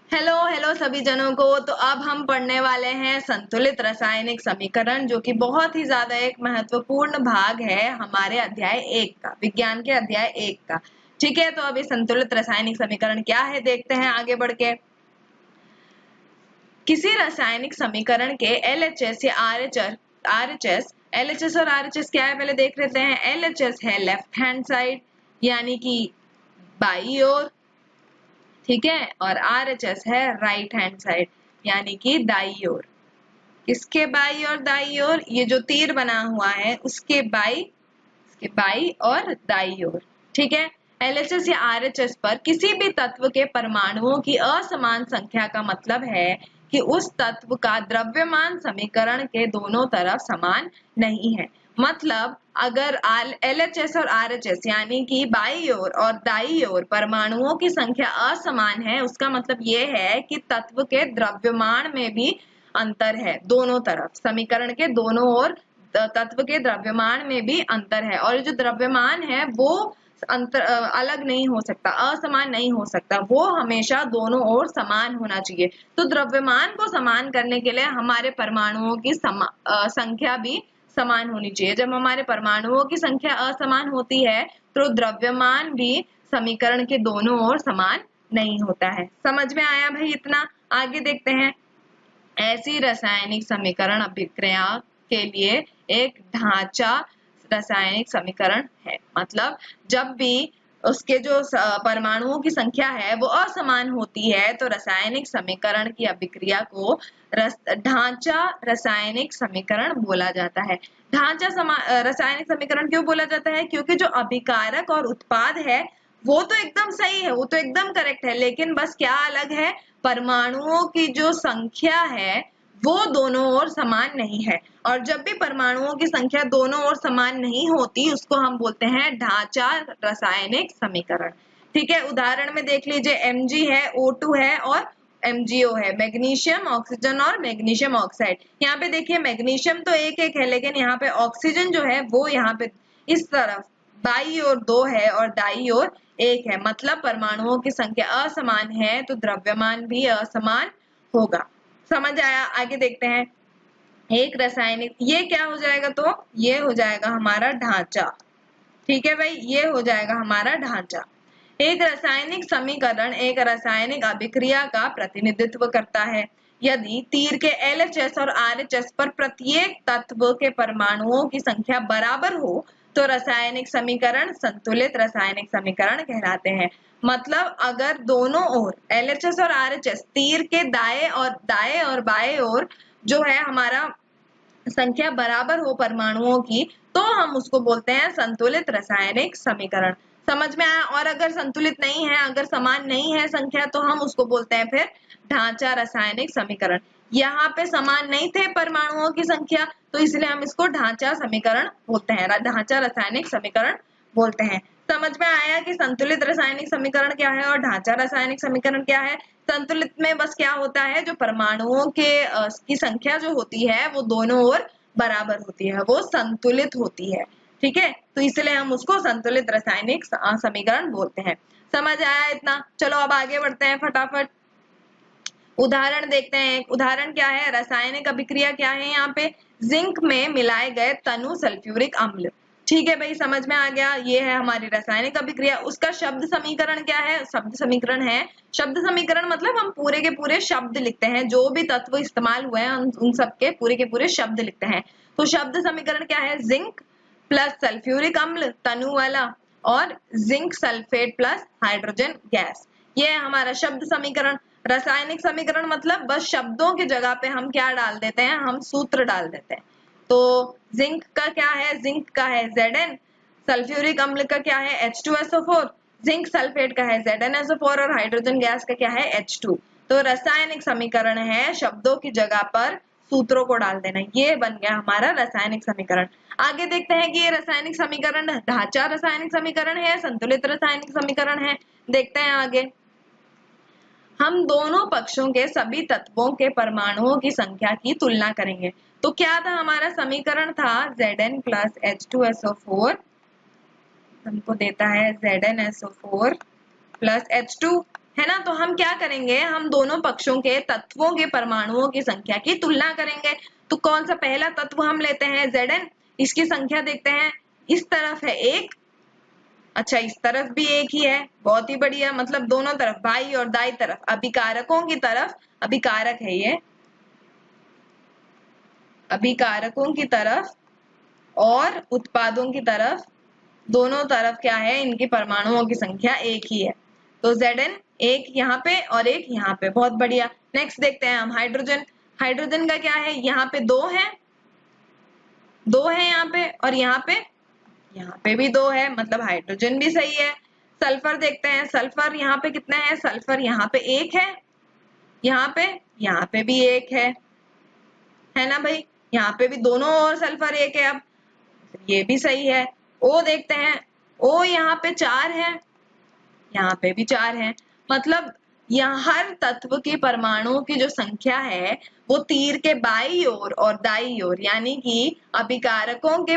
Hello hello सभी जनों को। तो अब हम पढ़ने वाले हैं संतुलित रासायनिक समीकरण, जो कि बहुत ही ज्यादा एक महत्वपूर्ण भाग है हमारे अध्याय 1 का, विज्ञान के अध्याय 1 का। ठीक है, तो अभी संतुलित रासायनिक समीकरण क्या है देखते हैं आगे बढ़ के। किसी रासायनिक समीकरण के LHS या RHS, LHS और RHS क्या है पहले देख लेते हैं। LHS है लेफ्ट हैंड साइड यानी कि बाई ओर, ठीक है, और RHS है राइट हैंड साइड यानी कि दाई ओर। किसके बाई और दाई ओर? ये जो तीर बना हुआ है उसके बाई और दाई ओर। ठीक है, LHS या RHS पर किसी भी तत्व के परमाणुओं की असमान संख्या का मतलब है कि उस तत्व का द्रव्यमान समीकरण के दोनों तरफ समान नहीं है। मतलब अगर LHS और RHS यानी कि बाई ओर और दाई ओर परमाणुओं की संख्या असमान है, उसका मतलब ये है कि तत्व के द्रव्यमान में भी अंतर है। दोनों तरफ समीकरण के दोनों ओर तत्व के द्रव्यमान में भी अंतर है, और जो द्रव्यमान है वो अंतर अलग नहीं हो सकता, असमान नहीं हो सकता, वो हमेशा दोनों ओर समान होना चाहिए। तो द्रव्यमान को समान करने के लिए हमारे परमाणुओं की संख्या भी समान होनी चाहिए। जब हमारे परमाणुओं की संख्या असमान होती है तो द्रव्यमान भी समीकरण के दोनों ओर समान नहीं होता है। समझ में आया भाई इतना? आगे देखते हैं। ऐसी रासायनिक समीकरण अभिक्रिया के लिए एक ढांचा रासायनिक समीकरण है। मतलब जब भी उसके जो परमाणुओं की संख्या है वो असमान होती है तो रासायनिक समीकरण की अभिक्रिया को ढांचा रासायनिक समीकरण बोला जाता है। ढांचा रासायनिक समीकरण क्यों बोला जाता है? क्योंकि जो अभिकारक और उत्पाद है वो तो एकदम सही है, वो तो एकदम करेक्ट है, लेकिन बस क्या अलग है, परमाणुओं की जो संख्या है वो दोनों ओर समान नहीं है। और जब भी परमाणुओं की संख्या दोनों ओर समान नहीं होती उसको हम बोलते हैं ढांचा रासायनिक समीकरण। ठीक है, उदाहरण में देख लीजिए, Mg है, O2 है और MgO है, मैग्नीशियम ऑक्सीजन और मैग्नीशियम ऑक्साइड। यहाँ पे देखिए मैग्नीशियम तो एक एक है, लेकिन यहाँ पे ऑक्सीजन जो है वो यहाँ पे इस तरफ बाई ओर 2 है और दाई ओर 1 है। मतलब परमाणुओं की संख्या असमान है तो द्रव्यमान भी असमान होगा। समझ आया? आगे देखते हैं। एक रासायनिक, ये क्या हो जाएगा? तो ये हो जाएगा हमारा ढांचा। ठीक है भाई, ये हो जाएगा हमारा ढांचा। एक रासायनिक समीकरण एक रासायनिक अभिक्रिया का प्रतिनिधित्व करता है। यदि तीर के LHS और RHS पर प्रत्येक तत्व के परमाणुओं की संख्या बराबर हो तो रासायनिक समीकरण संतुलित रासायनिक समीकरण कहलाते हैं। मतलब अगर दोनों ओर LHS और RHS तीर के दाएं और बाएं ओर जो है हमारा संख्या बराबर हो परमाणुओं की, तो हम उसको बोलते हैं संतुलित रासायनिक समीकरण। समझ में आया? और अगर संतुलित नहीं है, अगर समान नहीं है संख्या, तो हम उसको बोलते हैं फिर ढांचा रासायनिक समीकरण। यहाँ पे समान नहीं थे परमाणुओं की संख्या तो इसलिए हम इसको ढांचा समीकरण बोलते हैं, ढांचा रासायनिक समीकरण बोलते हैं। समझ में आया कि संतुलित रासायनिक समीकरण क्या है और ढांचा रासायनिक समीकरण क्या है? संतुलित में बस क्या होता है, जो परमाणुओं के की संख्या जो होती है वो दोनों ओर बराबर होती है, वो संतुलित होती है। ठीक है, तो इसलिए हम उसको संतुलित रासायनिक समीकरण बोलते हैं। समझ आया इतना? चलो अब आगे बढ़ते हैं फटाफट। उदाहरण देखते हैं। उदाहरण क्या है? रासायनिक अभिक्रिया क्या है? यहाँ पे जिंक में मिलाए गए तनु सल्फ्यूरिक अम्ल। ठीक है भाई, समझ में आ गया। ये है हमारी रासायनिक अभिक्रिया। उसका शब्द समीकरण क्या है? शब्द समीकरण है, शब्द समीकरण मतलब हम पूरे के पूरे शब्द लिखते हैं, जो भी तत्व इस्तेमाल हुए हैं उन सब के पूरे शब्द लिखते हैं। तो शब्द समीकरण क्या है? जिंक प्लस सल्फ्यूरिक अम्ल तनु वाला और zinc sulphate plus hydrogen gas, ये है हमारा शब्द समीकरण। रासायनिक समीकरण मतलब बस शब्दों की जगह पे हम क्या डाल देते हैं, हम सूत्र डाल देते हैं। तो जिंक का क्या है? जिंक का है Zn, सल्फ्यूरिक अम्ल का क्या है? H2SO4, जिंक सल्फेट का है ZnSO4 और हाइड्रोजन गैस का क्या है? H2। तो रासायनिक समीकरण है शब्दों की जगह पर सूत्रों को डाल देना, ये बन गया हमारा रासायनिक समीकरण। आगे देखते हैं कि ये रासायनिक समीकरण ढांचा रासायनिक समीकरण है, संतुलित रासायनिक समीकरण है। देखते हैं आगे। हम दोनों पक्षों के सभी तत्वों के परमाणुओं की संख्या की तुलना करेंगे। तो क्या था हमारा समीकरण? था Zn प्लस H2SO4 हमको देता है ZnSO4 प्लस H2, है ना। तो हम क्या करेंगे, हम दोनों पक्षों के तत्वों के परमाणुओं की संख्या की तुलना करेंगे। तो कौन सा पहला तत्व हम लेते हैं, Zn, इसकी संख्या देखते हैं। इस तरफ है 1, अच्छा इस तरफ भी 1 ही है, बहुत ही बढ़िया, मतलब दोनों तरफ बाई और दाई तरफ अभिकारकों की तरफ, अभिकारक है ये, अभिकारकों की तरफ और उत्पादों की तरफ, दोनों तरफ क्या है, इनकी परमाणुओं की संख्या 1 ही है। तो Zn 1 यहाँ पे और 1 यहाँ पे, बहुत बढ़िया। नेक्स्ट देखते हैं हम हाइड्रोजन। हाइड्रोजन का क्या है, यहाँ पे 2 है, 2 है यहाँ पे, और यहाँ पे भी 2 है, मतलब हाइड्रोजन भी सही है। सल्फर देखते हैं, सल्फर यहाँ पे कितना है, सल्फर यहाँ पे 1 है, यहाँ पे भी 1 है ना भाई, यहाँ पे भी दोनों और सल्फर 1 है, अब ये भी सही है। O देखते हैं, O यहाँ पे 4 है, यहाँ पे भी 4 है, मतलब यहाँ हर तत्व की परमाणुओं की जो संख्या है वो तीर के बाई ओर और दाई ओर, यानी कि अभिकारकों के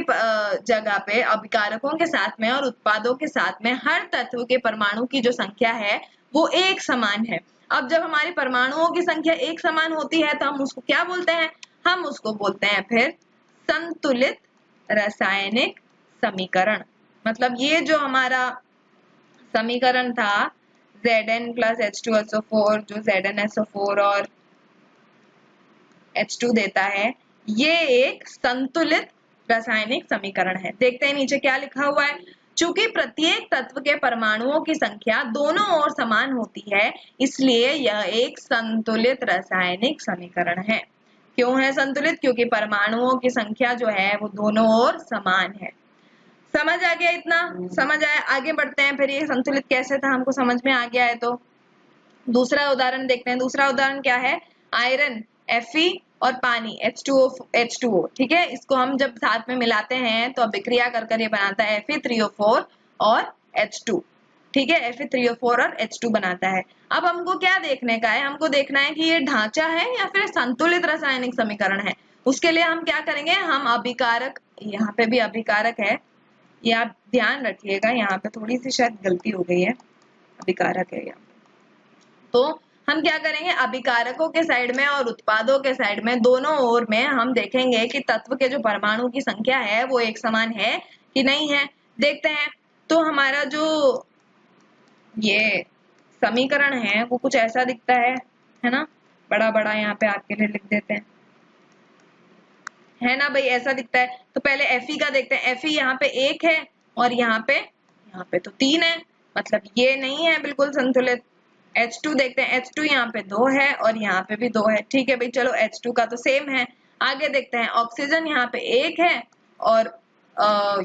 जगह पे अभिकारकों के साथ में और उत्पादों के साथ में हर तत्व के परमाणु की जो संख्या है वो एक समान है। अब जब हमारी परमाणुओं की संख्या एक समान होती है तो हम उसको क्या बोलते हैं, हम उसको बोलते हैं फिर संतुलित रासायनिक समीकरण। मतलब ये जो हमारा समीकरण था Zn plus H2SO4, जो ZnSO4 और H2 देता है, ये एक संतुलित रासायनिक समीकरण है। देखते हैं नीचे क्या लिखा हुआ है। चूंकि प्रत्येक तत्व के परमाणुओं की संख्या दोनों ओर समान होती है, इसलिए यह एक संतुलित रासायनिक समीकरण है। क्यों है संतुलित, क्योंकि परमाणुओं की संख्या जो है वो दोनों ओर समान है। समझ आ गया इतना, समझ आया, आगे बढ़ते हैं। फिर ये संतुलित कैसे था हमको समझ में आ गया है तो दूसरा उदाहरण देखते हैं। दूसरा उदाहरण क्या है, आयरन Fe और पानी H2O, ठीक है, इसको हम जब साथ में मिलाते हैं तो अभिक्रिया कर ये बनाता है Fe3O4 और H2, ठीक है, Fe3O4 और H2 बनाता है। अब हमको क्या देखने का है, हमको देखना है कि ये ढांचा है या फिर संतुलित रासायनिक समीकरण है। उसके लिए हम क्या करेंगे, हम अभिकारक, यहाँ पे भी अभिकारक है, ये आप ध्यान रखिएगा, यहाँ पे थोड़ी सी शायद गलती हो गई है, अभिकारक है यहाँ। तो हम क्या करेंगे, अभिकारकों के साइड में और उत्पादों के साइड में दोनों ओर में हम देखेंगे कि तत्व के जो परमाणु की संख्या है वो एक समान है कि नहीं है। देखते हैं। तो हमारा जो ये समीकरण है वो कुछ ऐसा दिखता है ना, बड़ा बड़ा यहाँ पे आपके लिए लिख देते हैं, है ना भाई, ऐसा दिखता है। तो पहले Fe का देखते हैं। Fe यहाँ पे 1 है और यहाँ पे तो 3 है, मतलब ये नहीं है बिल्कुल संतुलित। H2 देखते हैं, H2 यहाँ पे 2 है और यहाँ पे भी 2 है, ठीक है भाई, चलो H2 का तो सेम है। आगे देखते हैं, ऑक्सीजन यहाँ पे 1 है और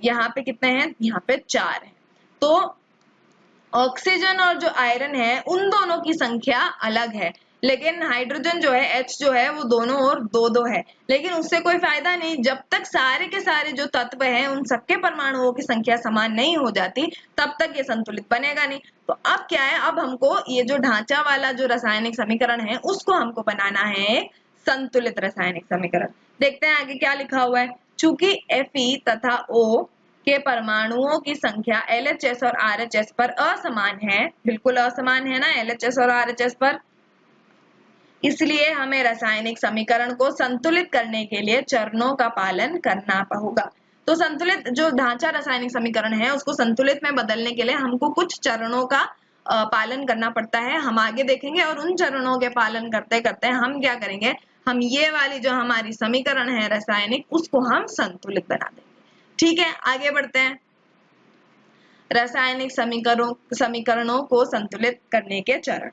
यहाँ पे कितने हैं, यहाँ पे 4 है। तो ऑक्सीजन और जो आयरन है उन दोनों की संख्या अलग है, लेकिन हाइड्रोजन जो है H जो है वो दोनों ओर 2-2 है, लेकिन उससे कोई फायदा नहीं। जब तक सारे के सारे जो तत्व हैं उन सबके परमाणुओं की संख्या समान नहीं हो जाती तब तक ये संतुलित बनेगा नहीं। तो अब क्या है, अब हमको ये जो ढांचा वाला जो रासायनिक समीकरण है उसको हमको बनाना है एक संतुलित रासायनिक समीकरण। देखते हैं आगे क्या लिखा हुआ है। चूंकि Fe तथा O के परमाणुओं की संख्या LHS और RHS पर असमान है, बिल्कुल असमान है ना LHS और RHS पर, इसलिए हमें रासायनिक समीकरण को संतुलित करने के लिए चरणों का पालन करना होगा। तो संतुलित जो ढांचा रासायनिक समीकरण है उसको संतुलित में बदलने के लिए हमको कुछ चरणों का पालन करना पड़ता है, हम आगे देखेंगे। और उन चरणों के पालन करते करते हम क्या करेंगे, हम ये वाली जो हमारी समीकरण है रासायनिक उसको हम संतुलित बना देंगे। ठीक है, आगे बढ़ते हैं। रासायनिक समीकरणों को संतुलित करने के चरण।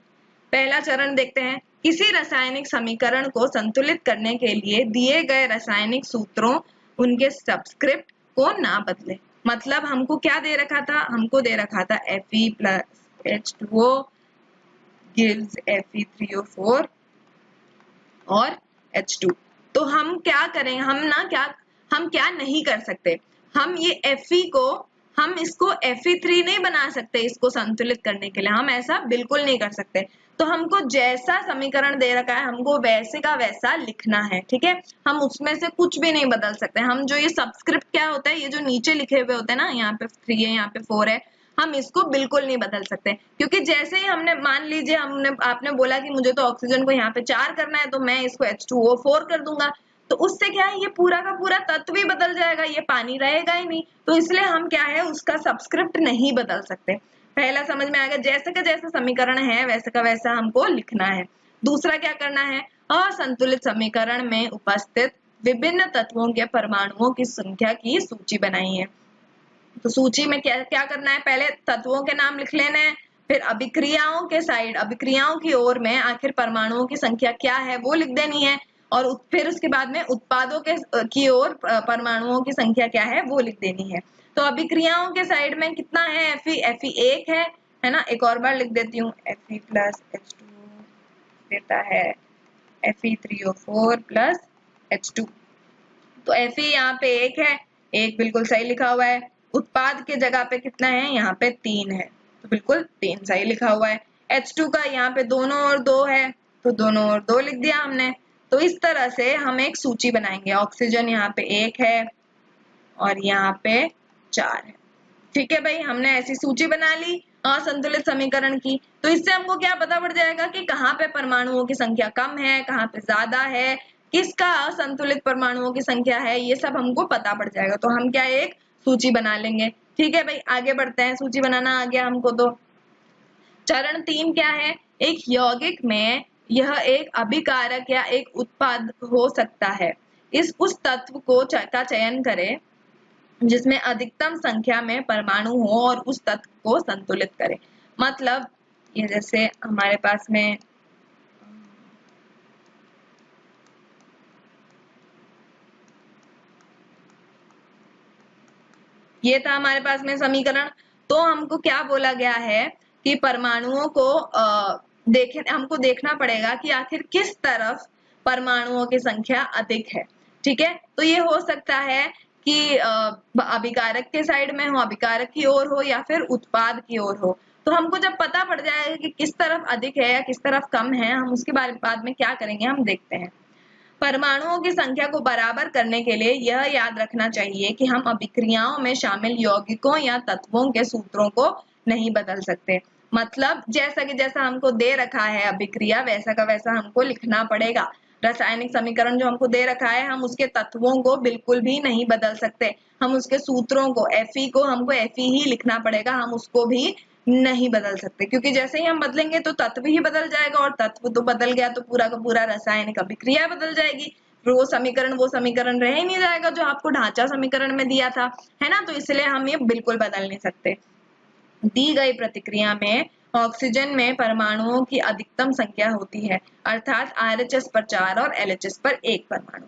पहला चरण देखते हैं, किसी रासायनिक समीकरण को संतुलित करने के लिए दिए गए रासायनिक सूत्रों उनके सबस्क्रिप्ट को ना बदले। मतलब हमको क्या दे रखा था, हमको दे रखा था Fe plus H2O gives Fe3O4 और H2। तो हम क्या करें, हम क्या नहीं कर सकते, हम ये Fe को हम इसको Fe3 नहीं बना सकते। इसको संतुलित करने के लिए हम ऐसा बिल्कुल नहीं कर सकते। तो हमको जैसा समीकरण दे रखा है हमको वैसे का वैसा लिखना है, ठीक है, हम उसमें से कुछ भी नहीं बदल सकते। हम जो ये सबस्क्रिप्ट क्या होता है, ये जो नीचे लिखे हुए होते हैं ना, यहाँ पे 3 है यहाँ पे 4 है, हम इसको बिल्कुल नहीं बदल सकते, क्योंकि जैसे ही हमने मान लीजिए आपने बोला कि मुझे तो ऑक्सीजन को यहाँ पे 4 करना है, तो मैं इसको H2O4 कर दूंगा, तो उससे क्या है, ये पूरा का पूरा तत्व ही बदल जाएगा, ये पानी रहेगा ही नहीं। तो इसलिए हम क्या है, उसका सबस्क्रिप्ट नहीं बदल सकते। पहला समझ में आ गया, जैसे का जैसा समीकरण है वैसे का वैसा हमको लिखना है। दूसरा क्या करना है, असंतुलित समीकरण में उपस्थित विभिन्न तत्वों के परमाणुओं की संख्या की सूची बनाई है। तो सूची में क्या क्या करना है, पहले तत्वों के नाम लिख लेने हैं, फिर अभिक्रियाओं के साइड, अभिक्रियाओं की ओर में आखिर परमाणुओं की संख्या क्या है वो लिख देनी है, और फिर उसके बाद में उत्पादों के की ओर परमाणुओं की संख्या क्या है वो लिख देनी है। तो अभिक्रियाओं के साइड में कितना है, Fe 1 है ना। एक और बार लिख देती हूँ, Fe प्लस H2 देता है Fe3O4 प्लस H2। तो Fe यहाँ पे 1 है, 1 बिल्कुल सही लिखा हुआ है। उत्पाद के जगह पे कितना है, यहाँ पे 3 है, तो बिल्कुल 3 सही लिखा हुआ है। H2 का यहाँ पे दोनों ओर 2 है, तो दोनों ओर 2 लिख दिया हमने। तो इस तरह से हम एक सूची बनाएंगे, ऑक्सीजन यहाँ पे 1 है और यहाँ पे 4 है। ठीक है भाई, हमने ऐसी सूची बना ली असंतुलित समीकरण की। तो इससे हमको क्या पता पड़ जाएगा कि कहाँ पे परमाणुओं की संख्या कम है, कहाँ पे ज्यादा है, किसका असंतुलित परमाणुओं की संख्या है, ये सब हमको पता पड़ जाएगा। तो हम क्या एक सूची बना लेंगे। ठीक है भाई, आगे बढ़ते हैं। सूची बनाना आ गया हमको। तो चरण 3 क्या है, एक यौगिक में यह एक अभिकारक या एक उत्पाद हो सकता है। उस तत्व का चयन करें जिसमें अधिकतम संख्या में परमाणु हो और उस तत्व को संतुलित करे। मतलब ये जैसे हमारे पास में ये था हमारे पास में समीकरण। तो हमको क्या बोला गया है कि परमाणुओं को हमको देखना पड़ेगा कि आखिर किस तरफ परमाणुओं की संख्या अधिक है। ठीक है, तो ये हो सकता है कि अभिकारक के साइड में हो, अभिकारक की ओर हो, या फिर उत्पाद की ओर हो। तो हमको जब पता पड़ जाएगा कि किस तरफ अधिक है या किस तरफ कम है, हम उसके बाद में क्या करेंगे हम देखते हैं। परमाणुओं की संख्या को बराबर करने के लिए यह याद रखना चाहिए कि हम अभिक्रियाओं में शामिल यौगिकों या तत्वों के सूत्रों को नहीं बदल सकते। मतलब जैसा हमको दे रखा है अभिक्रिया, वैसा का वैसा हमको लिखना पड़ेगा। रासायनिक समीकरण जो हमको दे रखा है, हम उसके तत्वों को बिल्कुल भी नहीं बदल सकते। हम उसके सूत्रों को, Fe को हमको Fe ही लिखना पड़ेगा, हम उसको भी नहीं बदल सकते, क्योंकि जैसे ही हम बदलेंगे तो तत्व ही बदल जाएगा, और तत्व तो बदल गया तो पूरा का पूरा रासायनिक अभिक्रिया बदल जाएगी। फिर वो समीकरण रह ही नहीं जाएगा जो आपको ढांचा समीकरण में दिया था, है ना। तो इसलिए हम ये बिल्कुल बदल नहीं सकते। दी गई प्रतिक्रिया में ऑक्सीजन में परमाणुओं की अधिकतम संख्या होती है, अर्थात RHS पर 4 और LHS पर 1 परमाणु।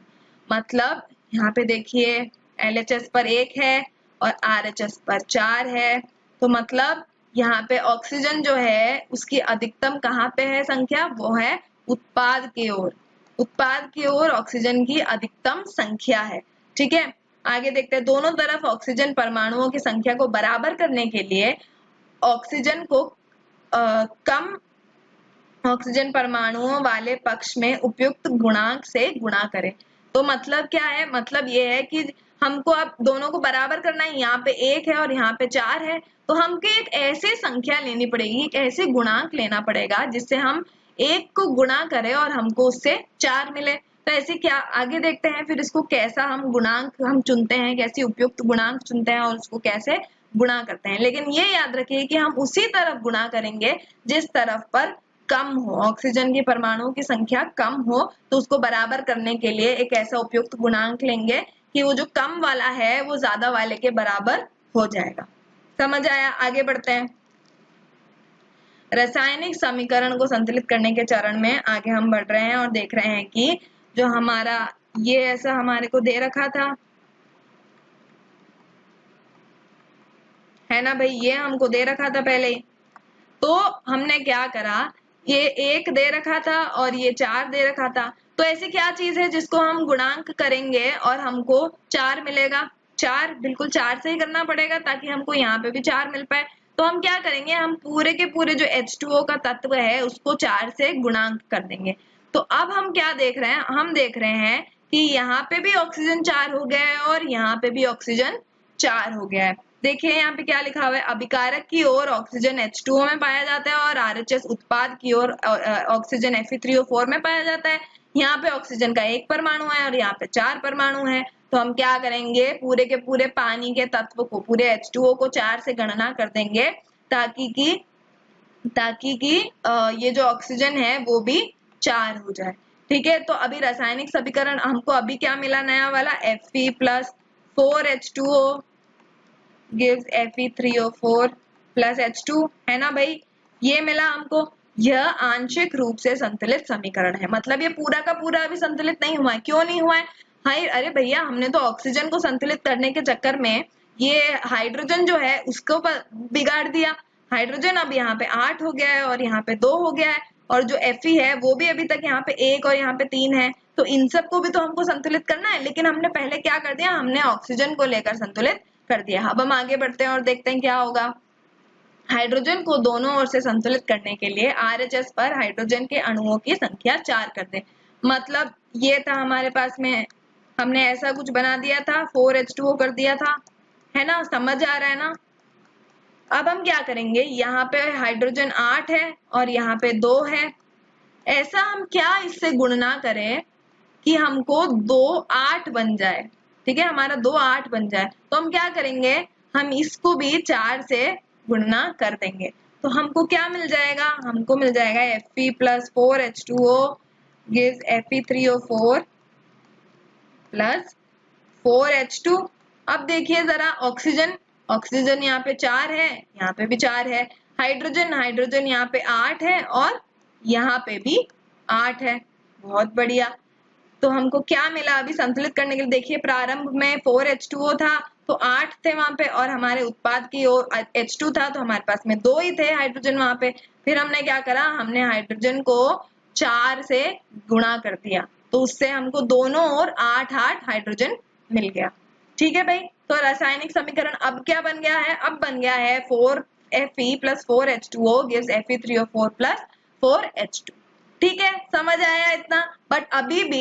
मतलब यहाँ पे देखिए LHS पर 1 है और RHS पर 4 है, तो मतलब यहाँ पे ऑक्सीजन जो है उसकी अधिकतम कहाँ पे है संख्या, वो है उत्पाद की ओर। उत्पाद की ओर ऑक्सीजन की अधिकतम संख्या है। ठीक है, आगे देखते हैं। दोनों तरफ ऑक्सीजन परमाणुओं की संख्या को बराबर करने के लिए ऑक्सीजन को कम ऑक्सीजन परमाणुओं वाले पक्ष में उपयुक्त गुणांक से गुणा करें। तो मतलब क्या है, मतलब ये है कि हमको अब दोनों को बराबर करना है। यहाँ पे 1 है और यहाँ पे 4 है, तो हमको एक ऐसी संख्या लेनी पड़ेगी, एक ऐसे गुणांक लेना पड़ेगा जिससे हम 1 को गुणा करें और हमको उससे 4 मिले। तो ऐसे क्या, आगे देखते हैं फिर इसको कैसा हम गुणांक हम चुनते हैं, कैसी उपयुक्त गुणांक चुनते हैं और उसको कैसे गुणा करते हैं। लेकिन ये याद रखिए कि हम उसी तरफ गुणा करेंगे जिस तरफ पर कम हो, ऑक्सीजन के परमाणुओं की संख्या कम हो, तो उसको बराबर करने के लिए एक ऐसा उपयुक्त गुणांक लेंगे कि वो जो कम वाला है वो ज्यादा वाले के बराबर हो जाएगा। समझ आया, आगे बढ़ते हैं। रासायनिक समीकरण को संतुलित करने के चरण में आगे हम बढ़ रहे हैं और देख रहे हैं कि जो हमारा ये ऐसा हमारे को दे रखा था, है ना भाई, ये हमको दे रखा था पहले। तो हमने क्या करा, ये 1 दे रखा था और ये 4 दे रखा था। तो ऐसी क्या चीज है जिसको हम गुणांक करेंगे और हमको 4 मिलेगा। 4 बिल्कुल 4 से ही करना पड़ेगा ताकि हमको यहाँ पे भी 4 मिल पाए। तो हम क्या करेंगे, हम पूरे के पूरे जो H2O का तत्व है उसको 4 से गुणांक कर देंगे। तो अब हम क्या देख रहे हैं, हम देख रहे हैं कि यहाँ पे भी ऑक्सीजन 4 हो गया है और यहाँ पे भी ऑक्सीजन 4 हो गया है। देखिए यहाँ पे क्या लिखा हुआ है, अभिकारक की ओर ऑक्सीजन H2O में पाया जाता है और RHS उत्पाद की ओर ऑक्सीजन Fe3O4 में पाया जाता है। यहाँ पे ऑक्सीजन का एक परमाणु है और यहाँ पे 4 परमाणु है। तो हम क्या करेंगे, पूरे के पूरे पानी के तत्व को, पूरे H2O को 4 से गणना कर देंगे ताकि कि ये जो ऑक्सीजन है वो भी 4 हो जाए। ठीक है, तो अभी रासायनिक समीकरण हमको अभी क्या मिला नया वाला, Fe plus 4H2O gives Fe3O4 plus H2, है ना भाई, ये मिला हमको। यह आंशिक रूप से संतुलित समीकरण है, मतलब ये पूरा का पूरा अभी संतुलित नहीं हुआ है। क्यों नहीं हुआ है? हाय अरे भैया, हमने तो ऑक्सीजन को संतुलित करने के चक्कर में ये हाइड्रोजन जो है उसको बिगाड़ दिया। हाइड्रोजन अब यहाँ पे 8 हो गया है और यहाँ पे 2 हो गया है, और जो Fe है वो भी अभी तक यहाँ पे 1 और यहाँ पे 3 है। तो इन सबको भी तो हमको संतुलित करना है, लेकिन हमने पहले क्या कर दिया, हमने ऑक्सीजन को लेकर संतुलित कर दिया। अब हम आगे बढ़ते हैं और देखते हैं क्या होगा। हाइड्रोजन को दोनों ओर से संतुलित करने के लिए RHS पर हाइड्रोजन के अणुओं की संख्या 4 कर दें। मतलब ये था हमारे पास में, हमने ऐसा कुछ बना दिया था, 4H2O कर दिया था, है ना, समझ आ रहा है ना। अब हम क्या करेंगे, यहाँ पे हाइड्रोजन 8 है और यहाँ पे 2 है। ऐसा हम क्या इससे गुणना करें कि हमको 2 8 बन जाए। ठीक है, हमारा 2 8 बन जाए। तो हम क्या करेंगे, हम इसको भी 4 से गुणना कर देंगे। तो हमको क्या मिल जाएगा, हमको मिल जाएगा Fe plus 4H2O gives Fe3O4 plus 4H2। अब देखिए जरा ऑक्सीजन यहाँ पे 4 है, यहाँ पे भी 4 है। हाइड्रोजन यहाँ पे 8 है और यहाँ पे भी 8 है। बहुत बढ़िया। तो हमको क्या मिला अभी संतुलित करने के लिए, देखिए प्रारंभ में 4H2O था तो 8 थे वहां पे, और हमारे उत्पाद की ओर H2 था तो हमारे पास में 2 ही थे हाइड्रोजन वहां पे। फिर हमने क्या करा, हमने हाइड्रोजन को 4 से गुणा कर दिया, तो उससे हमको दोनों ओर 8 8 हाइड्रोजन मिल गया। ठीक है भाई, तो रासायनिक समीकरण अब क्या बन गया है, अब बन गया है 4Fe plus 4H2O gives Fe3O4 plus 4H2। ठीक है, समझ आया इतना। बट अभी भी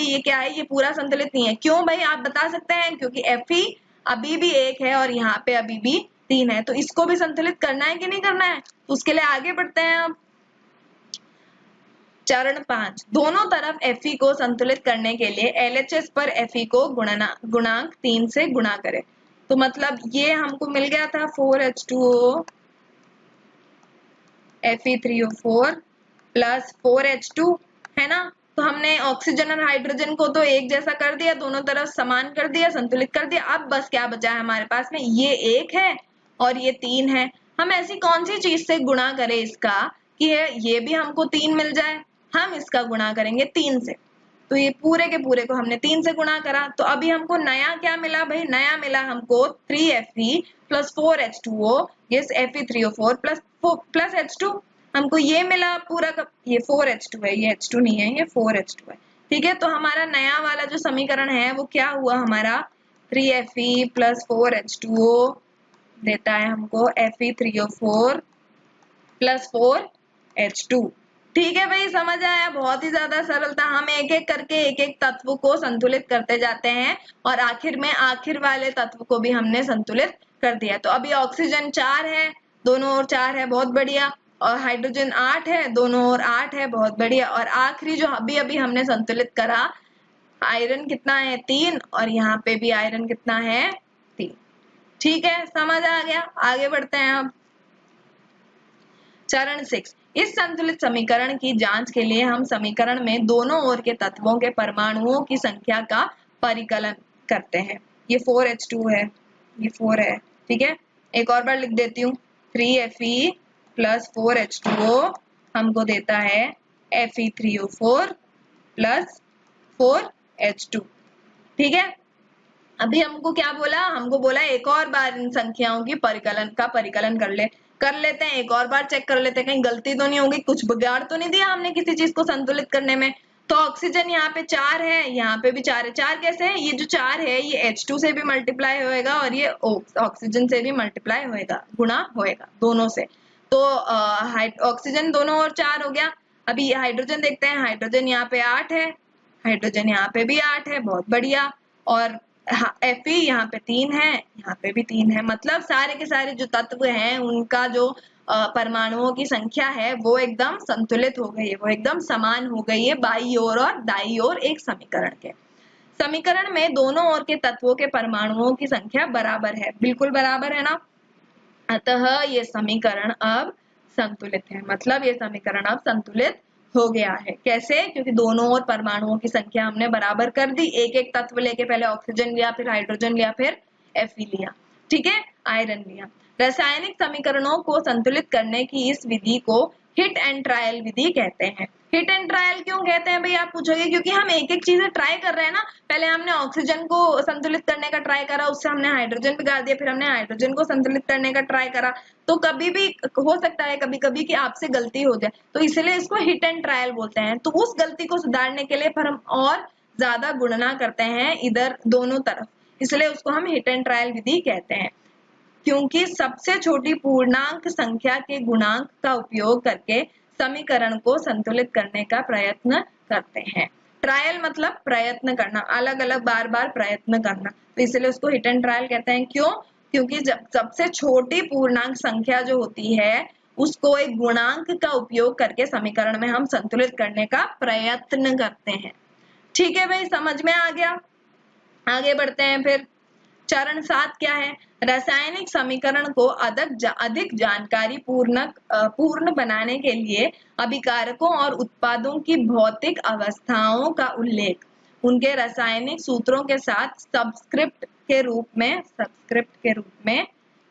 ये क्या है, ये पूरा संतुलित नहीं है। क्यों भाई, आप बता सकते हैं? क्योंकि Fe अभी भी 1 है और यहाँ पे अभी भी 3 है, तो इसको भी संतुलित करना है कि नहीं करना है, तो उसके लिए आगे बढ़ते हैं अब। चरण 5, दोनों तरफ Fe को संतुलित करने के लिए LHS पर Fe को गुणांक 3 से गुणा करें। तो मतलब ये हमको मिल गया था 4H2O Fe3O4 प्लस 4H2, है ना। तो हमने ऑक्सीजन और हाइड्रोजन को तो एक जैसा कर दिया, दोनों तरफ समान कर दिया, संतुलित कर दिया। अब बस क्या बचा है हमारे पास में, ये 1 है और ये 3 है। हम ऐसी कौन सी चीज से गुणा करें इसका कि ये भी हमको 3 मिल जाए, हम इसका गुणा करेंगे 3 से। तो ये पूरे के पूरे को हमने 3 से गुणा करा, तो अभी हमको नया क्या मिला भाई, नया मिला हमको 3Fe plus 4H2O gives Fe3O4 plus H2। हमको ये मिला पूरा का, ये 4H2 है, ये H2 नहीं है, ये 4H2 है। ठीक है, तो हमारा नया वाला जो समीकरण है वो क्या हुआ हमारा, 3Fe प्लस 4H2O देता है हमको Fe3O4 प्लस 4H2। ठीक है भाई, समझ आया, बहुत ही ज्यादा सरल था। हम एक एक करके एक एक तत्व को संतुलित करते जाते हैं और आखिर में आखिर वाले तत्व को भी हमने संतुलित कर दिया। तो अभी ऑक्सीजन 4 है, दोनों ओर 4 है, बहुत बढ़िया। और हाइड्रोजन 8 है, दोनों ओर 8 है, बहुत बढ़िया। और आखिरी जो अभी हमने संतुलित करा, आयरन कितना है 3, और यहाँ पे भी आयरन कितना है 3। ठीक है, समझ आ गया। आगे बढ़ते हैं अब। चरण 6, इस संतुलित समीकरण की जांच के लिए हम समीकरण में दोनों ओर के तत्वों के परमाणुओं की संख्या का परिकलन करते हैं। ये 4H2 है, ये 4 है। ठीक है, एक और बार लिख देती हूँ, 3Fe प्लस 4H2O हमको देता है Fe3O4 प्लस 4H2। ठीक है, अभी हमको क्या बोला, हमको बोला एक और बार इन संख्याओं की परिकलन कर लेते हैं। एक और बार चेक कर लेते हैं कहीं गलती तो नहीं होगी, कुछ बिगाड़ तो नहीं दिया हमने किसी चीज को संतुलित करने में। तो ऑक्सीजन यहाँ पे 4 है, यहाँ पे भी 4 है। 4 कैसे है, ये जो 4 है ये H2 से भी मल्टीप्लाई होएगा और ये ऑक्सीजन से भी मल्टीप्लाई होएगा, गुणा होएगा दोनों से। तो ऑक्सीजन दोनों और 4 हो गया। अभी हाइड्रोजन देखते हैं, हाइड्रोजन यहाँ पे 8 है, हाइड्रोजन यहाँ पे भी 8 है, बहुत बढ़िया। और हाँ, Fe यहाँ पे 3 है, यहाँ पे भी 3 है, मतलब सारे के सारे जो तत्व हैं उनका जो परमाणुओं की संख्या है वो एकदम संतुलित हो गई है, वो एकदम समान हो गई है बाई ओर और दाई ओर एक समीकरण के। समीकरण में दोनों ओर के तत्वों के परमाणुओं की संख्या बराबर है, बिल्कुल बराबर है ना, अतः ये समीकरण अब संतुलित है, मतलब ये समीकरण अब संतुलित हो गया है। कैसे? क्योंकि दोनों ओर परमाणुओं की संख्या हमने बराबर कर दी, एक एक तत्व लेके पहले ऑक्सीजन लिया, फिर हाइड्रोजन लिया, फिर Fe लिया, ठीक है, आयरन लिया। रासायनिक समीकरणों को संतुलित करने की इस विधि को हिट एंड ट्रायल विधि कहते हैं। हिट एंड ट्रायल क्यों कहते हैं भाई, आप पूछोगे, क्योंकि हम एक एक चीजें ट्राई कर रहे हैं ना। पहले हमने ऑक्सीजन को संतुलित करने का ट्राई करा, उससे हमने हाइड्रोजन बिगाड़ दिया, फिर हमने हाइड्रोजन को संतुलित करने का ट्राई करा। तो कभी भी हो सकता है कभी कभी कि आपसे गलती हो जाए, तो इसलिए इसको हिट एंड ट्रायल बोलते हैं। तो उस गलती को सुधारने के लिए फिर हम और ज्यादा गुणना करते हैं इधर दोनों तरफ, इसलिए उसको हम हिट एंड ट्रायल विधि कहते हैं। क्योंकि सबसे छोटी पूर्णांक संख्या के गुणांक का उपयोग करके समीकरण को संतुलित करने का प्रयत्न करते हैं। ट्रायल मतलब प्रयत्न करना, अलग अलग बार बार प्रयत्न करना, तो इसलिए उसको हिट एंड ट्रायल कहते हैं। क्यों? क्योंकि जब सबसे छोटी पूर्णांक संख्या जो होती है उसको एक गुणांक का उपयोग करके समीकरण में हम संतुलित करने का प्रयत्न करते हैं। ठीक है भाई, समझ में आ गया? आगे बढ़ते हैं फिर। चरण 7 क्या है? रासायनिक समीकरण को अधिक जानकारी पूर्ण बनाने के लिए अभिकारकों और उत्पादों की भौतिक अवस्थाओं का उल्लेख उनके रासायनिक सूत्रों के साथ सबस्क्रिप्ट के रूप में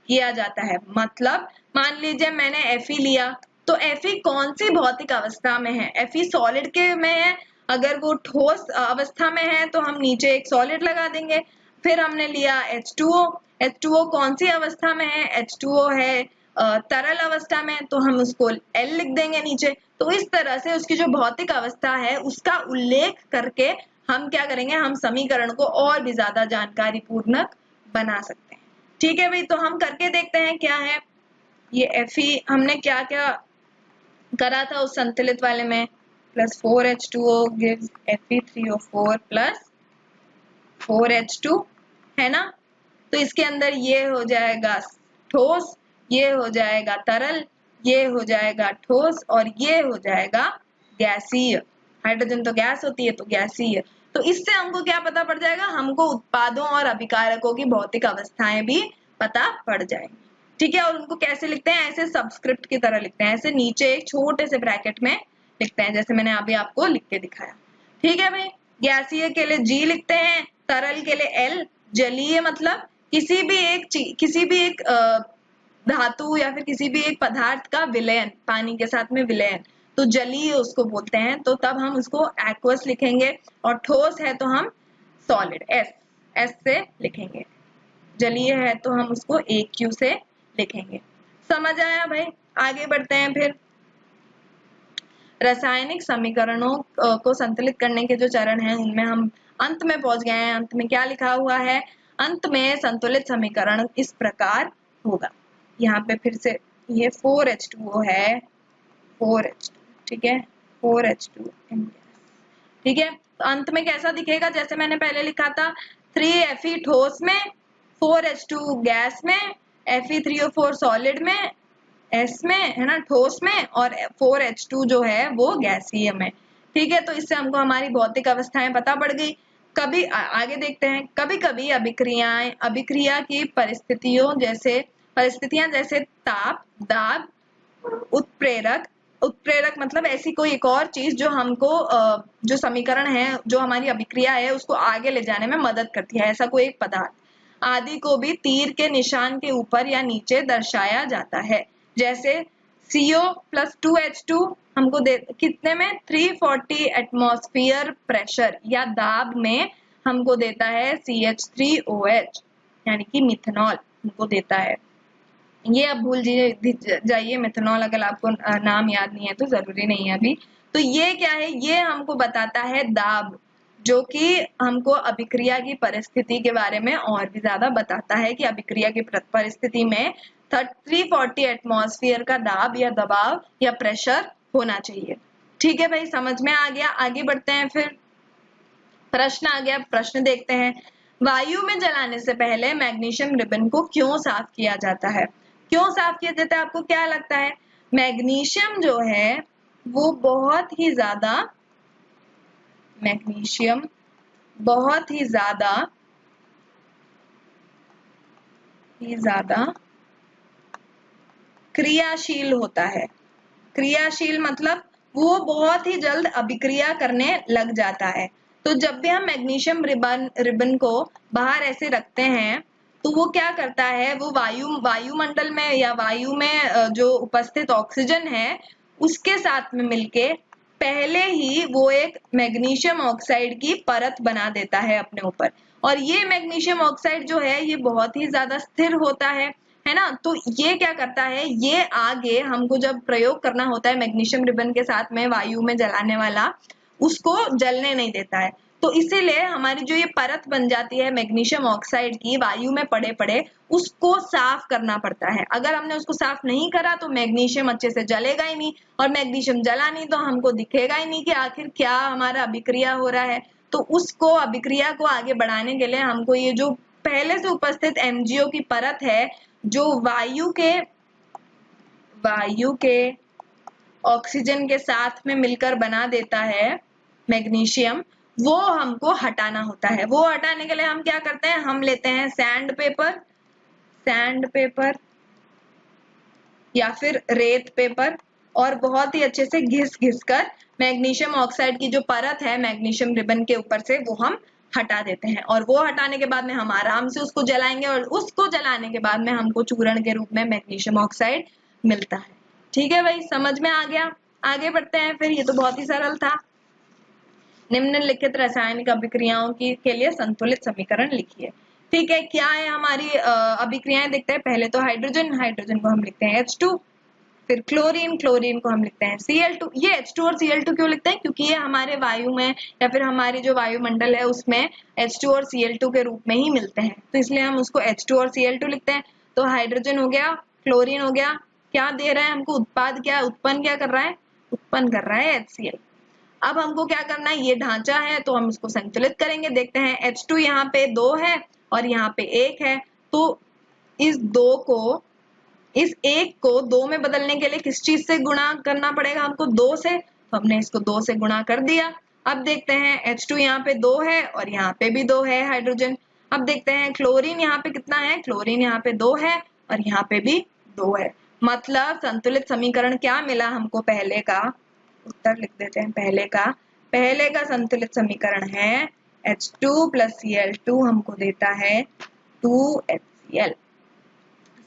किया जाता है। मतलब मान लीजिए मैंने Fe लिया, तो Fe कौन सी भौतिक अवस्था में है? Fe सॉलिड के में है, अगर वो ठोस अवस्था में है तो हम नीचे एक सॉलिड लगा देंगे। फिर हमने लिया H2O कौन सी अवस्था में है? H2O है तरल अवस्था में, तो हम उसको L लिख देंगे नीचे। तो इस तरह से उसकी जो भौतिक अवस्था है उसका उल्लेख करके हम क्या करेंगे, हम समीकरण को और भी ज्यादा जानकारी पूर्णक बना सकते हैं। ठीक है भाई, तो हम करके देखते हैं क्या है ये Fe। हमने क्या क्या करा था उस संतुलित वाले में, plus 4H2O gives Fe3O4 plus 4H2 है ना। तो इसके अंदर ये हो जाएगा ठोस, ये हो जाएगा तरल, ये हो जाएगा ठोस और ये हो जाएगा गैसीय। हाइड्रोजन तो गैस होती है तो गैसीय। तो इससे हमको क्या पता पड़ जाएगा, हमको उत्पादों और अभिकारकों की भौतिक अवस्थाएं भी पता पड़ जाएंगी। ठीक है, और उनको कैसे लिखते हैं? ऐसे सबस्क्रिप्ट की तरह लिखते हैं, ऐसे नीचे एक छोटे से ब्रैकेट में लिखते हैं, जैसे मैंने अभी आपको लिख के दिखाया। ठीक है भाई, गैसीय के लिए G लिखते हैं, तरल के लिए L, जलीय मतलब किसी भी एक धातु या फिर किसी भी एक पदार्थ का विलयन, पानी के साथ में विलयन, तो जलीय उसको बोलते हैं। तो तब हम उसको एक्वस लिखेंगे, और ठोस है तो हम सॉलिड S से लिखेंगे, जलीय है तो हम उसको AQ से लिखेंगे। समझ आया भाई? आगे बढ़ते हैं फिर। रासायनिक समीकरणों को संतुलित करने के जो चरण हैं उनमें हम अंत में पहुंच गए हैं। अंत में क्या लिखा हुआ है? अंत में संतुलित समीकरण इस प्रकार होगा। यहाँ पे फिर से ये 4H2O है, 4H2, ठीक है, 4H2 ठीक है। तो अंत में कैसा दिखेगा? जैसे मैंने पहले लिखा था, 3Fe ठोस में, 4H2 गैस में, Fe3O4 सॉलिड में, S में है ना ठोस में, और 4H2 जो है वो गैसीय में। ठीक है, तो इससे हमको हमारी भौतिक अवस्थाएं पता पड़ गई। कभी आगे देखते हैं, कभी कभी अभिक्रिया की परिस्थितियां जैसे ताप, दाब, उत्प्रेरक मतलब ऐसी कोई एक और चीज जो हमको जो समीकरण है, जो हमारी अभिक्रिया है उसको आगे ले जाने में मदद करती है, ऐसा कोई एक पदार्थ आदि को भी तीर के निशान के ऊपर या नीचे दर्शाया जाता है। जैसे CO प्लस 2H2 हमको कितने में? 340 एटमॉस्फेयर प्रेशर या दाब में हमको देता है CH3OH, यानी कि मिथेनॉल हमको देता है। ये अब भूल जाइए मिथेनॉल, अगर आपको नाम याद नहीं है तो जरूरी नहीं है अभी। तो ये क्या है? ये हमको बताता है दाब, जो कि हमको अभिक्रिया की परिस्थिति के बारे में और भी ज्यादा बताता है कि अभिक्रिया की परिस्थिति में 340 एटमॉस्फेयर का दाब या दबाव या प्रेशर होना चाहिए। ठीक है भाई, समझ में आ गया? आगे बढ़ते हैं फिर। प्रश्न आ गया, प्रश्न देखते हैं। वायु में जलाने से पहले मैग्नीशियम रिबन को क्यों साफ किया जाता है? क्यों साफ किया जाता है, आपको क्या लगता है? मैग्नीशियम जो है वो मैग्नीशियम बहुत ही ज्यादा क्रियाशील होता है। क्रियाशील मतलब वो बहुत ही जल्द अभिक्रिया करने लग जाता है। तो जब भी हम मैग्नीशियम रिबन को बाहर ऐसे रखते हैं तो वो क्या करता है, वो वायुमंडल में या वायु में जो उपस्थित ऑक्सीजन है उसके साथ में मिलके पहले ही वो एक मैग्नीशियम ऑक्साइड की परत बना देता है अपने ऊपर। और ये मैग्नीशियम ऑक्साइड जो है ये बहुत ही ज्यादा स्थिर होता है ना। तो ये क्या करता है, ये आगे हमको जब प्रयोग करना होता है मैग्नीशियम रिबन के साथ में वायु में जलाने वाला, उसको जलने नहीं देता है। तो इसीलिए हमारी जो ये परत बन जाती है मैग्नीशियम ऑक्साइड की वायु में पड़े पड़े, उसको साफ करना पड़ता है। अगर हमने उसको साफ नहीं करा तो मैग्नीशियम अच्छे से जलेगा ही नहीं, और मैग्नीशियम जला नहीं तो हमको दिखेगा ही नहीं कि आखिर क्या हमारा अभिक्रिया हो रहा है। तो उसको अभिक्रिया को आगे बढ़ाने के लिए हमको ये जो पहले से उपस्थित एमजीओ की परत है, जो वायु के ऑक्सीजन के साथ में मिलकर बना देता है मैग्नीशियम, वो हमको हटाना होता है। वो हटाने के लिए हम क्या करते हैं, हम लेते हैं सैंड पेपर या फिर रेत पेपर, और बहुत ही अच्छे से घिस कर मैग्नीशियम ऑक्साइड की जो परत है मैग्नीशियम रिबन के ऊपर से वो हम हटा देते हैं। और वो हटाने के बाद में हम आराम से उसको जलाएंगे, और उसको जलाने के बाद में हमको चूर्ण के रूप में मैग्नीशियम ऑक्साइड मिलता है। ठीक है भाई, समझ में आ गया? आगे बढ़ते हैं फिर। ये तो बहुत ही सरल था। निम्नलिखित रासायनिक अभिक्रियाओं के लिए संतुलित समीकरण लिखिए। ठीक है, क्या है हमारी अभिक्रियाएं देखते हैं। पहले तो हाइड्रोजन को हम लिखते हैं H2, फिर क्लोरीन को हम लिखते हैं Cl2। ये H2 और Cl2 क्यों लिखते हैं, क्योंकि ये हमारे वायु में या फिर हमारी जो वायुमंडल है उसमें H2 और Cl2 के रूप में ही मिलते हैं, तो इसलिए हम उसको H2 और Cl2 लिखते हैं। तो हाइड्रोजन हो गया, क्लोरीन हो गया, क्या दे रहा है हमको, उत्पन्न क्या कर रहा है, उत्पन्न कर रहा है HCl। अब हमको क्या करना है, ये ढांचा है तो हम इसको संतुलित करेंगे। देखते हैं H2 यहाँ पे 2 है और यहाँ पे 1 है, तो इस 1 को 2 में बदलने के लिए किस चीज से गुणा करना पड़ेगा हमको, 2 से। तो हमने इसको 2 से गुणा कर दिया। अब देखते हैं H2 यहाँ पे 2 है और यहाँ पे भी 2 है हाइड्रोजन। अब देखते हैं क्लोरीन यहाँ पे कितना है, क्लोरीन यहाँ पे 2 है और यहाँ पे भी 2 है। मतलब संतुलित समीकरण क्या मिला हमको, पहले का उत्तर लिख देते हैं। पहले का संतुलित समीकरण है H2 + Cl2 हमको देता है 2HCl।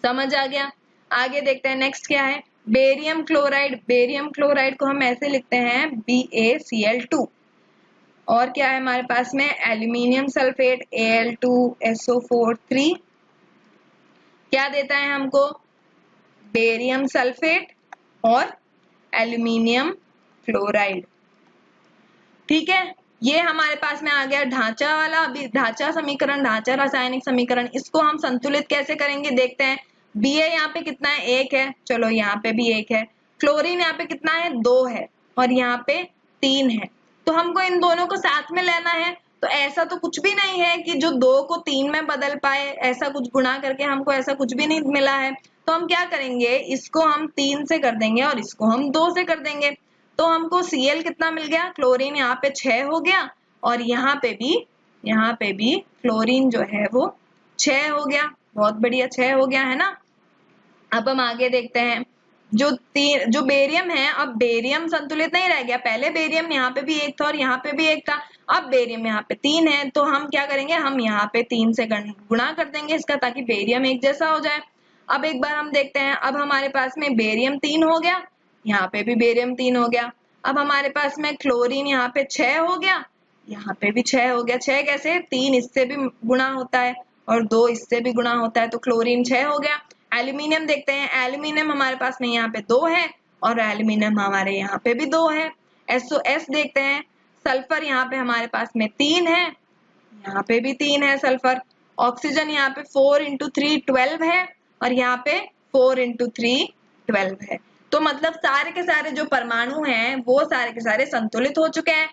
समझ आ गया? आगे देखते हैं नेक्स्ट क्या है, बेरियम क्लोराइड को हम ऐसे लिखते हैं BaCl2। और क्या है हमारे पास में, एल्यूमिनियम सल्फेट Al2SO4 क्या देता है हमको, बेरियम सल्फेट और एल्यूमिनियम क्लोराइड। ठीक है, ये हमारे पास में आ गया ढांचा वाला। अभी ढांचा रासायनिक समीकरण, इसको हम संतुलित कैसे करेंगे देखते हैं। Ba यहाँ पे कितना है, 1 है, चलो यहाँ पे भी 1 है। क्लोरीन यहाँ पे कितना है, 2 है और यहाँ पे 3 है। तो हमको इन दोनों को साथ में लेना है। तो ऐसा तो कुछ भी नहीं है कि जो 2 को 3 में बदल पाए, ऐसा कुछ गुणा करके हमको ऐसा कुछ भी नहीं मिला है। तो हम क्या करेंगे, इसको हम 3 से कर देंगे और इसको हम 2 से कर देंगे। तो हमको Cl कितना मिल गया, क्लोरीन यहाँ पे 6 हो गया और यहाँ पे भी क्लोरीन जो है वो 6 हो गया। बहुत बढ़िया, 6 हो गया है ना। अब हम आगे देखते हैं, जो बेरियम है, अब बेरियम संतुलित नहीं रह गया। पहले बेरियम यहाँ पे भी 1 था और यहाँ पे भी 1 था, अब बेरियम यहाँ पे 3 है। तो हम क्या करेंगे, हम यहाँ पे 3 से गुणा कर देंगे इसका, ताकि बेरियम एक जैसा हो जाए। अब एक बार हम देखते हैं, अब हमारे पास में बेरियम 3 हो गया, यहाँ पे भी बेरियम 3 हो गया। अब हमारे पास में क्लोरीन यहाँ पे 6 हो गया, यहाँ पे भी 6 हो गया। 6 कैसे, 3 इससे भी गुणा होता है और 2 इससे भी गुणा होता है, तो क्लोरीन 6 हो गया। एल्यूमिनियम देखते हैं, एल्यूमिनियम हमारे पास में यहाँ पे 2 है और एल्यूमिनियम हमारे यहाँ पे भी 2 है। SOS देखते हैं, सल्फर यहाँ पे हमारे पास में 3 है, यहाँ पे भी 3 है सल्फर। ऑक्सीजन यहाँ पे 4 × 3 12 है और यहाँ पे 4 × 3 12 है। तो मतलब सारे के सारे जो परमाणु हैं वो सारे के सारे संतुलित हो चुके हैं।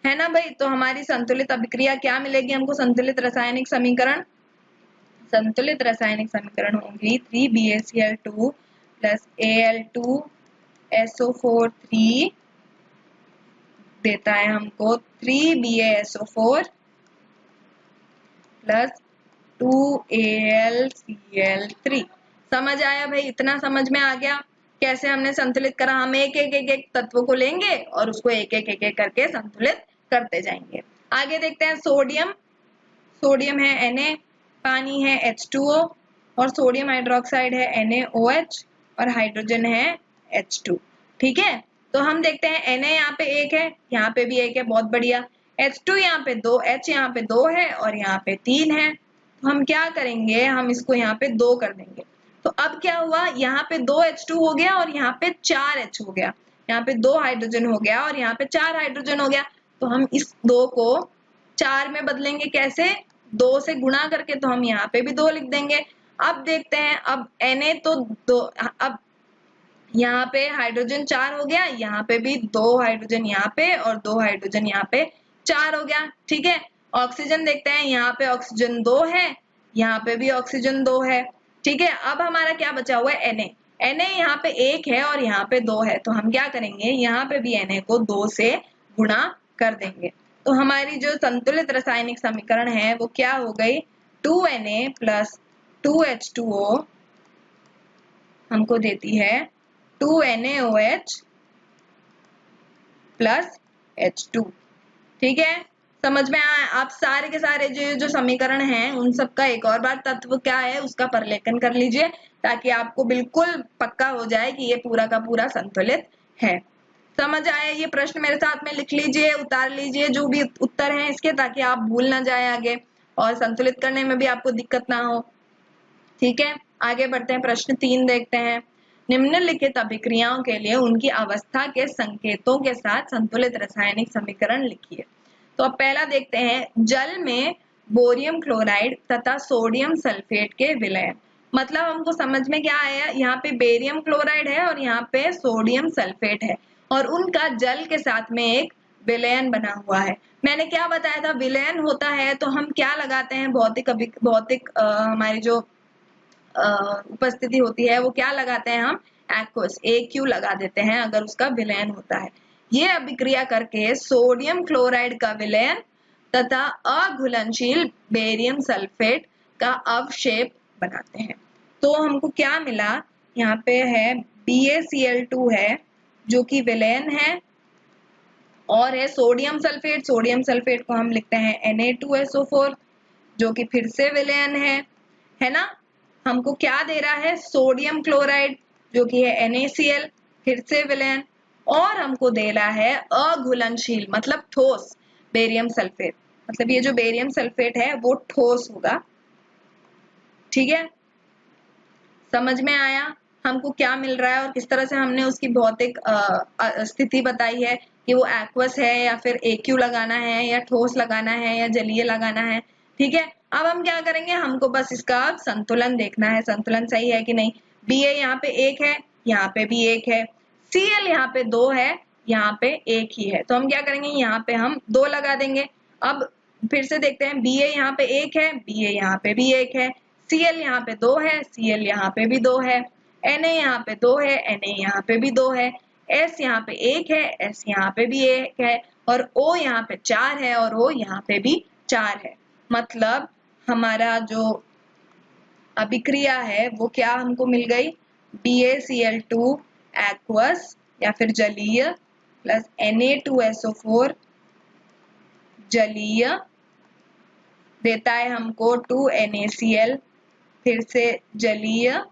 है ना भाई। तो हमारी संतुलित अभिक्रिया क्या मिलेगी हमको, संतुलित रासायनिक समीकरण, संतुलित रासायनिक समीकरण होगी 3BaCl2 प्लस Al2SO4 3 देता है हमको 3BaSO4 प्लस 2AlCl3। समझ आया भाई, इतना समझ में आ गया कैसे हमने संतुलित करा। हम एक एक तत्व को लेंगे और उसको एक एक करके संतुलित करते जाएंगे। आगे देखते हैं सोडियम। सोडियम है Na, पानी है H2O और सोडियम हाइड्रोक्साइड है NaOH और हाइड्रोजन है H2। ठीक है, तो हम देखते हैं Na यहाँ पे एक है, यहाँ पे भी एक है, बहुत बढ़िया। H2 यहाँ पे 2, H यहाँ पे 2 है और यहाँ पे 3 है। तो हम क्या करेंगे, हम इसको यहाँ पे 2 कर देंगे। तो अब क्या हुआ, यहाँ पे 2 H2 हो गया और यहाँ पे 4 H हो गया, यहाँ पे 2 हाइड्रोजन हो गया और यहाँ पे 4 हाइड्रोजन हो गया। तो हम इस 2 को 4 में बदलेंगे, कैसे, 2 से गुणा करके। तो हम यहाँ पे भी 2 लिख देंगे। अब देखते हैं, अब Na तो 2, अब यहाँ पे हाइड्रोजन 4 हो गया, यहाँ पे भी 2 हाइड्रोजन यहाँ पे और 2 हाइड्रोजन यहाँ पे 4 हो गया। ठीक है, ऑक्सीजन देखते हैं, यहाँ पे ऑक्सीजन 2 है, यहाँ पे भी ऑक्सीजन 2 है। ठीक है, अब हमारा क्या बचा हुआ है, Na। Na यहाँ पे 1 है और यहाँ पे 2 है। तो हम क्या करेंगे, यहाँ पे भी Na को 2 से गुणा कर देंगे। तो हमारी जो संतुलित रासायनिक समीकरण है वो क्या हो गई, 2Na प्लस 2H2O हमको देती है 2NaOH प्लस H2। ठीक है, समझ में आया। आप सारे के सारे जो समीकरण हैं उन सब का एक और बार तत्व क्या है उसका प्रलेखन कर लीजिए, ताकि आपको बिल्कुल पक्का हो जाए कि ये पूरा का पूरा संतुलित है। समझ आया, ये प्रश्न मेरे साथ में लिख लीजिए, उतार लीजिए जो भी उत्तर हैं इसके, ताकि आप भूल ना जाए आगे और संतुलित करने में भी आपको दिक्कत ना हो। ठीक है, आगे बढ़ते हैं, प्रश्न 3 देखते हैं। निम्नलिखित अभिक्रियाओं के लिए उनकी अवस्था के संकेतों के साथ संतुलित रासायनिक समीकरण लिखिए। तो अब पहला देखते हैं, जल में बोरियम क्लोराइड तथा सोडियम सल्फेट के विलयन। मतलब हमको समझ में क्या आया, यहाँ पे बेरियम क्लोराइड है और यहाँ पे सोडियम सल्फेट है और उनका जल के साथ में एक विलयन बना हुआ है। मैंने क्या बताया था, विलयन होता है तो हम क्या लगाते हैं, भौतिक हमारी जो उपस्थिति होती है वो क्या लगाते हैं, हम एक्वस AQ लगा देते हैं अगर उसका विलयन होता है। ये अभिक्रिया करके सोडियम क्लोराइड का विलयन तथा अघुलनशील बेरियम सल्फेट का अवक्षेप बनाते हैं। तो हमको क्या मिला, यहाँ पे है BaCl2 है जो कि विलयन है, और है सोडियम सल्फेट। सोडियम सल्फेट को हम लिखते हैं Na2SO4 जो कि फिर से विलयन है ना। हमको क्या दे रहा है, सोडियम क्लोराइड जो कि है NaCl, फिर से विलयन, और हमको दे रहा है अघुलनशील मतलब ठोस बेरियम सल्फेट। मतलब ये जो बेरियम सल्फेट है वो ठोस होगा। ठीक है, समझ में आया हमको क्या मिल रहा है और किस तरह से हमने उसकी भौतिक स्थिति बताई है कि वो एक्वस है या फिर AQ लगाना है या ठोस लगाना है या जलीय लगाना है। ठीक है, अब हम क्या करेंगे, हमको बस इसका संतुलन देखना है, संतुलन सही है कि नहीं। Ba यहाँ पे 1 है, यहाँ पे भी 1 है, Cl यहाँ पे 2 है, यहाँ पे 1 ही है। तो हम क्या करेंगे, यहाँ पे हम 2 लगा देंगे। अब फिर से देखते हैं, Ba यहाँ पे 1 है, Ba यहाँ पे भी 1 है, Cl यहाँ पे 2 है, Cl यहाँ पे भी 2 है, Na यहाँ पे 2 है, Na यहाँ पे भी 2 है, S यहाँ पे 1 है, S यहाँ पे भी 1 है, और O यहाँ पे 4 है और O यहाँ पे भी 4 है। मतलब हमारा जो अभिक्रिया है वो क्या हमको मिल गई, BaCl2 एक्वस या फिर जलीय प्लस Na2SO4 जलीय देता है हमको 2NaCl फिर से जलीय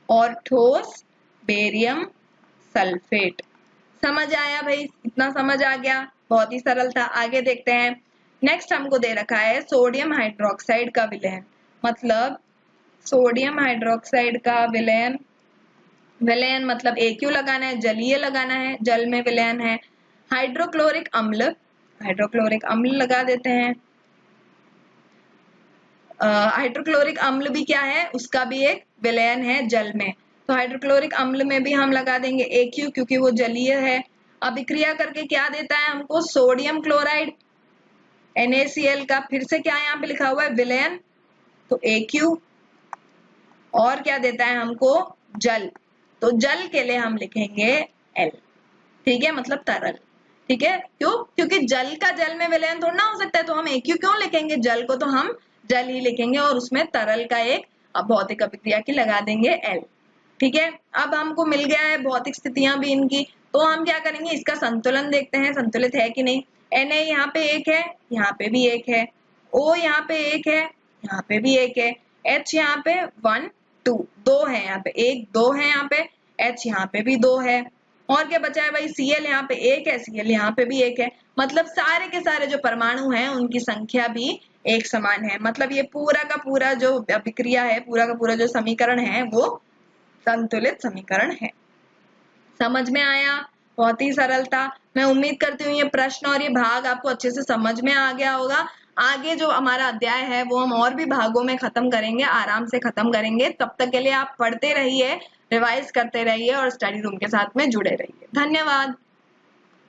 और ठोस बेरियम सल्फेट। समझ आया भाई, इतना समझ आ गया, बहुत ही सरल था। आगे देखते हैं, नेक्स्ट हमको दे रखा है सोडियम हाइड्रोक्साइड का विलयन। मतलब सोडियम हाइड्रोक्साइड का विलयन मतलब AQ लगाना है, जलीय लगाना है, जल में विलयन है। हाइड्रोक्लोरिक अम्ल लगा देते हैं। हाइड्रोक्लोरिक अम्ल भी क्या है, उसका भी एक विलयन है जल में। तो हाइड्रोक्लोरिक अम्ल में भी हम लगा देंगे AQ क्योंकि वो जलीय है। अभिक्रिया करके क्या देता है हमको, सोडियम क्लोराइड NaCl का, फिर से क्या यहाँ पे लिखा हुआ है विलयन, तो Aq, और क्या देता है हमको, जल, तो जल के लिए हम लिखेंगे L, ठीक है, मतलब तरल, ठीक है, क्यों, क्योंकि जल का जल में विलयन थोड़ा ना हो सकता है, तो हम Aq क्यों लिखेंगे, जल को तो हम जल ही लिखेंगे और उसमें तरल का एक भौतिक अभिक्रिया की लगा देंगे L, ठीक है। अब हमको मिल गया है भौतिक स्थितियां भी इनकी, तो हम क्या करेंगे, इसका संतुलन देखते हैं, संतुलित है कि नहीं। Na यहाँ पे एक है, यहाँ पे भी एक है, O यहाँ पे एक है, यहाँ पे भी एक है, H यहाँ पे 1 2 दो है, यहाँ पे 1 2 है, यहाँ पे H यहाँ पे भी 2 है, और क्या बचा है भाई, Cl यहाँ पे 1 है, Cl यहाँ पे भी 1 है, मतलब सारे के सारे जो परमाणु हैं उनकी संख्या भी एक समान है, मतलब ये पूरा का पूरा जो अभिक्रिया है, पूरा का पूरा जो समीकरण है वो संतुलित समीकरण है। समझ में आया, बहुत ही सरल था। मैं उम्मीद करती हूँ ये प्रश्न और ये भाग आपको अच्छे से समझ में आ गया होगा। आगे जो हमारा अध्याय है वो हम और भी भागों में खत्म करेंगे, आराम से खत्म करेंगे। तब तक के लिए आप पढ़ते रहिए, रिवाइज करते रहिए और स्टडी रूम के साथ में जुड़े रहिए। धन्यवाद।